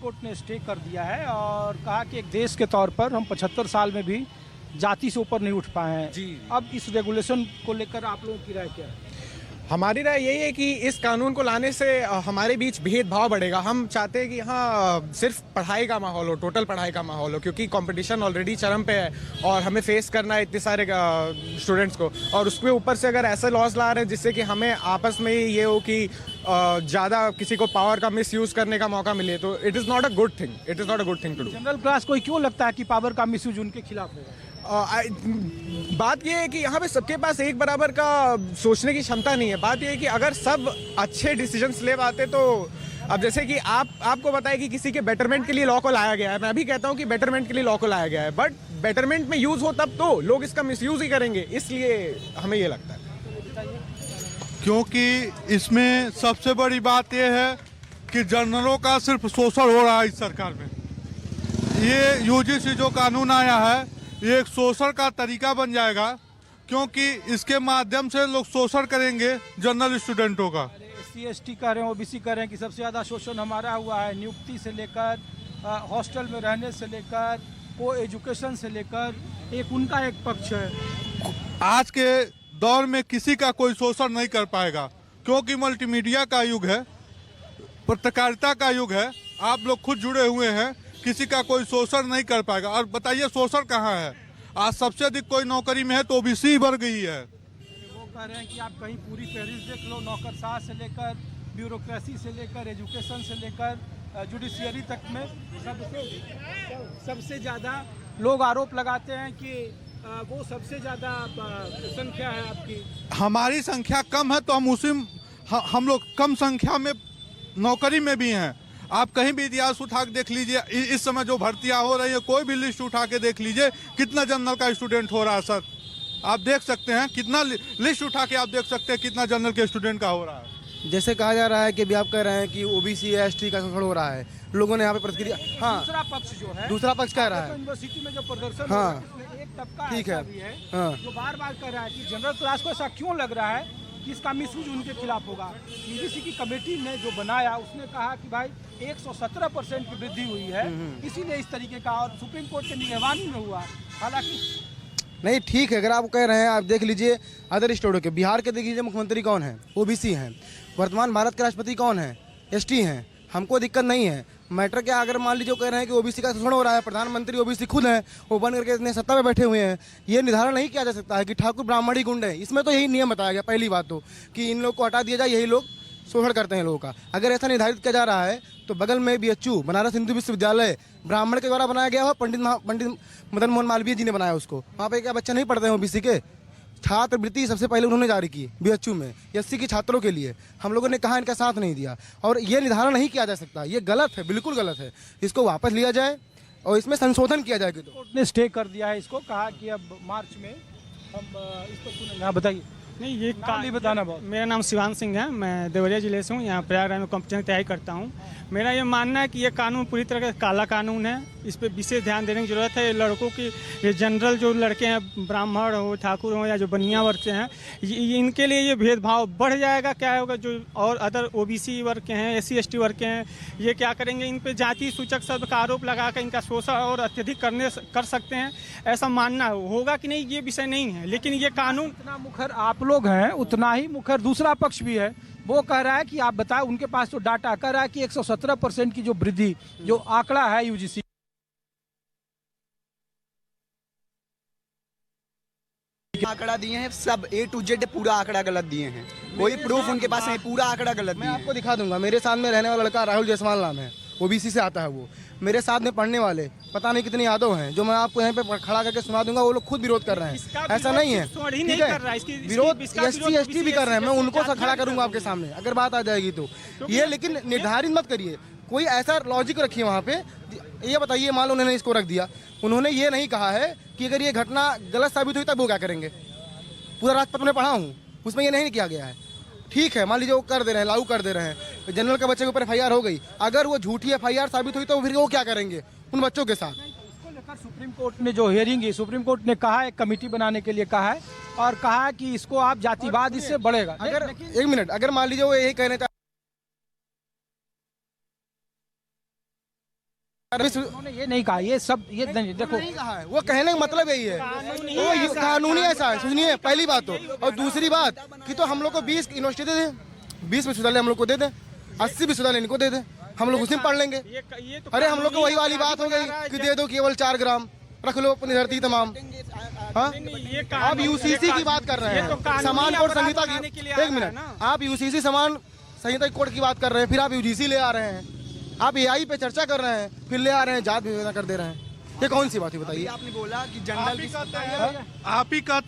Court ने stay कर दिया है और कहा कि एक देश के तौर पर हम 75 साल में भी जाति से ऊपर नहीं उठ पाए हैं जी। अब इस रेगुलेशन को लेकर आप लोगों की राय क्या है? हमारी राय यही है कि इस कानून को लाने से हमारे बीच भेदभाव बढ़ेगा। हम चाहते हैं कि यहाँ सिर्फ पढ़ाई का माहौल हो, टोटल पढ़ाई का माहौल हो, क्योंकि कंपटीशन ऑलरेडी चरम पे है और हमें फेस करना है इतने सारे स्टूडेंट्स को, और उसके ऊपर से अगर ऐसे लॉज ला रहे हैं जिससे कि हमें आपस में ही ये हो कि ज़्यादा किसी को पावर का मिसयूज करने का मौका मिले, तो it is not a good thing, it is not a good thing to do. General class को क्यों लगता है कि पावर का मिसयूज उनके खिलाफ होगा? बात यह है कि यहाँ पे सबके पास एक बराबर का सोचने की क्षमता नहीं है। बात यह है कि अगर सब अच्छे डिसीजंस ले पाते तो, अब जैसे कि आपको बताया कि किसी के बेटरमेंट के लिए लॉ को लाया गया है, मैं भी कहता हूँ कि बेटरमेंट के लिए लॉ को लाया गया है, बट बेटरमेंट में यूज हो तब तो लोग इसका मिसयूज ही करेंगे, इसलिए हमें ये लगता है। क्योंकि इसमें सबसे बड़ी बात यह है कि जनरलों का सिर्फ शोषण हो रहा है इस सरकार में। ये यूजीसी जो कानून आया है ये एक शोषण का तरीका बन जाएगा, क्योंकि इसके माध्यम से लोग शोषण करेंगे जनरल स्टूडेंटों का। SC ST कह रहे हैं, OBC कह रहे हैं कि सबसे ज़्यादा शोषण हमारा हुआ है, नियुक्ति से लेकर हॉस्टल में रहने से लेकर को एजुकेशन से लेकर, एक उनका एक पक्ष है। आज के दौर में किसी का कोई शोषण नहीं कर पाएगा, क्योंकि मल्टीमीडिया का युग है, पत्रकारिता का युग है, आप लोग खुद जुड़े हुए हैं, किसी का कोई शोषण नहीं कर पाएगा। और बताइए शोषण कहाँ है? आज सबसे अधिक कोई नौकरी में है तो ओबीसी बढ़ गई है। वो कह रहे हैं कि आप कहीं पूरी फहरिस्त देख लो, नौकरशाह से लेकर ब्यूरोक्रेसी से लेकर एजुकेशन से लेकर जुडिशियरी तक में सबसे ज़्यादा लोग आरोप लगाते हैं कि वो सबसे ज़्यादा संख्या है आपकी। हमारी संख्या कम है तो हम लोग कम संख्या में नौकरी में भी हैं। आप कहीं भी इतिहास उठा के देख लीजिए, इस समय जो भर्तियां हो रही है, कोई भी लिस्ट उठा के देख लीजिए, कितना जनरल का स्टूडेंट हो रहा है सर, आप देख सकते हैं। कितना लिस्ट उठा के आप देख सकते हैं कितना जनरल के स्टूडेंट का हो रहा है। जैसे कहा जा रहा है कि अभी आप कह रहे हैं कि OBC ST का शोषण हो रहा है, लोगों ने यहाँ पे प्रतिक्रिया, हाँ दूसरा पक्ष जो है, दूसरा पक्ष कह रहा है यूनिवर्सिटी में जो प्रदर्शन हाँ, हो रहा है, उसमें एक तबका ठीक ऐसा है, भी है हाँ, जो बार बार कह रहा है कि जनरल क्लास को ऐसा क्यों लग रहा है कि इसका मिसयूज उनके खिलाफ होगा। UGC की कमेटी ने जो बनाया उसने कहा कि भाई 117% की वृद्धि हुई है, इसीलिए इस तरीके का, और सुप्रीम कोर्ट के निगरानी में हुआ। हालांकि नहीं ठीक है, अगर आप कह रहे हैं, आप देख लीजिए अदर स्टेटों के, बिहार के देख लीजिए मुख्यमंत्री कौन है, OBC हैं, वर्तमान भारत के राष्ट्रपति कौन है, ST हैं, हमको दिक्कत नहीं है। मैटर क्या, अगर मान लीजिए कह रहे हैं कि OBC का शोषण हो रहा है, प्रधानमंत्री OBC खुद हैं, वो बन करके इतने सत्ता में बैठे हुए हैं, ये निर्धारण नहीं किया जा सकता है कि ठाकुर ब्राह्मणी गुंड है। इसमें तो यही नियम बताया गया पहली बात तो, कि इन लोग को हटा दिया जाए, यही लोग शोषण करते हैं लोगों का। अगर ऐसा निर्धारित किया जा रहा है तो बगल में BHU बनारस हिंदू विश्वविद्यालय ब्राह्मण के द्वारा बनाया गया हो, पंडित मदन मोहन मालवीय जी ने बनाया उसको, वहाँ पे क्या बच्चे नहीं पढ़ते हैं OBC के? छात्रवृत्ति सबसे पहले उन्होंने जारी की BHU में SC के छात्रों के लिए, हम लोगों ने कहा इनका साथ नहीं दिया, और ये निर्धारण नहीं किया जा सकता, ये गलत है, बिल्कुल गलत है। इसको वापस लिया जाए और इसमें संशोधन किया जाए। तो कोर्ट ने स्टे कर दिया है इसको, कहा कि अब मार्च में हम इसको सुनेंगे। हाँ बताइए। नहीं, ये नाम बताना बहुत। मेरा नाम शिवान सिंह है, मैं देवरिया जिले से हूँ, यहाँ प्रयागराज में कॉम्पिटिशन की तैयारी करता हूँ। मेरा ये मानना है कि ये कानून पूरी तरह का काला कानून है, इस पर विशेष ध्यान देने की जरूरत है। लड़कों की, ये जनरल जो लड़के हैं, ब्राह्मण हो, ठाकुर हो या जो बनिया वर्ग से हैं, इनके लिए ये भेदभाव बढ़ जाएगा। क्या होगा, जो और अदर OBC वर्ग के हैं, SC ST वर्ग के हैं, ये क्या करेंगे, इन पर जाति सूचक शब्द का आरोप लगा कर इनका शोषण और अत्यधिक कर सकते हैं, ऐसा मानना होगा कि नहीं, ये विषय नहीं है। लेकिन ये कानून, इतना मुखर आप लोग हैं, उतना ही मुखर दूसरा पक्ष भी है। वो कह रहा है कि आप बताएं, उनके पास तो डाटा कह रहा है कि 117% की जो वृद्धि, जो आंकड़ा है UGC आंकड़ा दिए हैं, सब A to Z पूरा आंकड़ा गलत दिए हैं, कोई प्रूफ उनके पास नहीं, पूरा आंकड़ा गलत मैं दिए हैं। आपको दिखा दूंगा, मेरे साथ में रहने वाला लड़का राहुल जायसवाल नाम है, OBC से आता है वो, मेरे साथ में पढ़ने वाले पता नहीं कितने यादव हैं, जो मैं आपको यहाँ पे खड़ा करके सुना दूंगा, वो लोग खुद विरोध कर रहे हैं। ऐसा नहीं है, ठीक है, विरोध SC ST भी कर रहे हैं, मैं उनको खड़ा करूंगा आपके सामने अगर बात आ जाएगी तो। ये लेकिन निर्धारित मत करिए, कोई ऐसा लॉजिक रखिए वहाँ पे। ये बताइए, मान लो उन्होंने इसको रख दिया, उन्होंने ये नहीं कहा है कि अगर ये घटना गलत साबित हुई तब वो क्या करेंगे। पूरा राजपत्र में पढ़ा हूँ, उसमें ये नहीं किया गया है। ठीक है, मान लीजिए वो कर दे रहे हैं, लागू कर दे रहे हैं, जनरल के बच्चे के ऊपर FIR हो गई, अगर वो झूठी FIR साबित हुई तो फिर वो क्या करेंगे उन बच्चों के साथ? इसको लेकर सुप्रीम कोर्ट ने जो हियरिंग है, सुप्रीम कोर्ट ने कहा एक कमेटी बनाने के लिए कहा है, और कहा कि इसको आप जातिवाद इससे बढ़ेगा। अगर एक मिनट, अगर मान लीजिए वो यही कहने उन्होंने ये नहीं कहा, ये सब ये देखो नहीं कहा है, वो कहने का मतलब यही है, वो कानूनी ऐसा है। सुनिए, पहली बात तो, और दूसरी बात कि तो हम लोग को 20 यूनिवर्सिटी दे दें, 20 विश्वविद्यालय हम लोग को दे दें, 80 विश्वविद्यालय इनको दे दें, हम लोग उसी में पढ़ लेंगे। अरे हम लोग को वही वाली बात हो गई कि दे दो केवल 4 ग्राम, रख लो अपनी धरती तमाम। हाँ, आप यूसीसी की बात कर रहे हैं, समान कोड संहिता की। 1 मिनट, आप यूसीसी समान संहिता कोड की बात कर रहे हैं, फिर आप यूजीसी ले आ रहे हैं, आप एआई पे चर्चा कर रहे हैं, फिर ले आ रहे हैं जात विवेचना कर दे रहे हैं। ये कौन सी बात है बताइए? आपने बोला कि जनरल आप ही कहते हैं